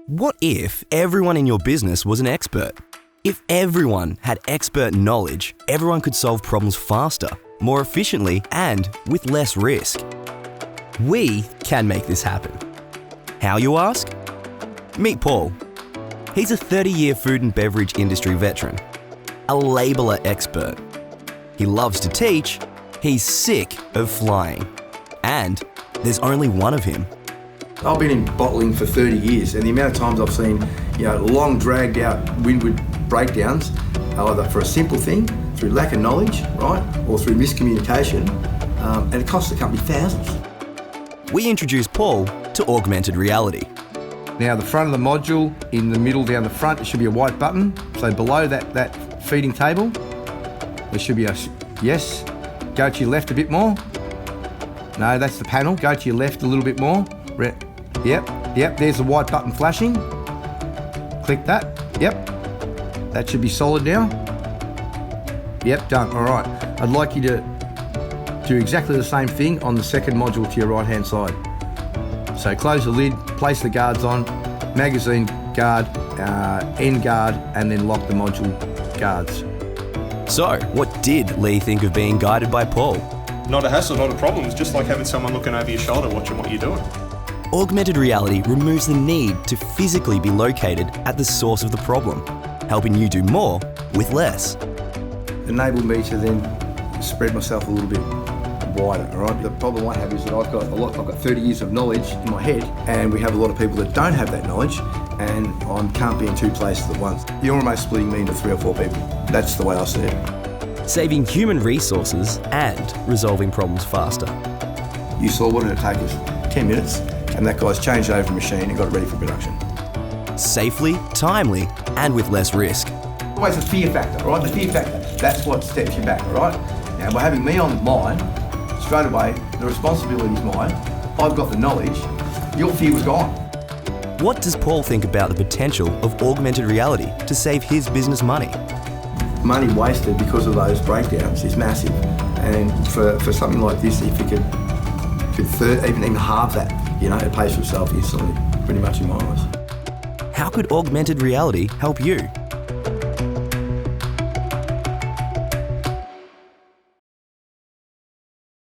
What if everyone in your business was an expert? If everyone had expert knowledge, everyone could solve problems faster, more efficiently, and with less risk. We can make this happen. How, you ask? Meet Paul. He's a 30-year food and beverage industry veteran, a labeler expert. He loves to teach, he's sick of flying, and there's only one of him. I've been in bottling for 30 years, and the amount of times I've seen, long dragged out windward breakdowns, either for a simple thing, through lack of knowledge, right, or through miscommunication, and it costs the company thousands. We introduced Paul to augmented reality. Now, the front of the module, in the middle down the front, there should be a white button. So below that feeding table, there should be a yes. Go to your left a bit more. No, that's the panel. Go to your left a little bit more. Yep, there's the white button flashing. Click that, yep. That should be solid now. Yep, done, all right. I'd like you to do exactly the same thing on the second module to your right-hand side. So close the lid, place the guards on, magazine guard, end guard, and then lock the module guards. So, what did Lee think of being guided by Paul? Not a hassle, not a problem. It's just like having someone looking over your shoulder watching what you're doing. Augmented reality removes the need to physically be located at the source of the problem, helping you do more with less. Enabled me to then spread myself a little bit wider, all right? The problem I have is that I've got 30 years of knowledge in my head, and we have a lot of people that don't have that knowledge, and I can't be in two places at once. You're almost splitting me into 3 or 4 people. That's the way I see it. Saving human resources and resolving problems faster. You saw what did it take us? 10 minutes, and that guy's changed over a machine and got it ready for production. Safely, timely, and with less risk. Always the fear factor, all right? The fear factor, that's what steps you back, all right? Now, by having me on mine, straight away, the responsibility is mine. I've got the knowledge. Your fear was gone. What does Paul think about the potential of augmented reality to save his business money? Money wasted because of those breakdowns is massive. And for something like this, if you could even halve that, it pays for itself instantly, pretty much in my eyes. How could augmented reality help you?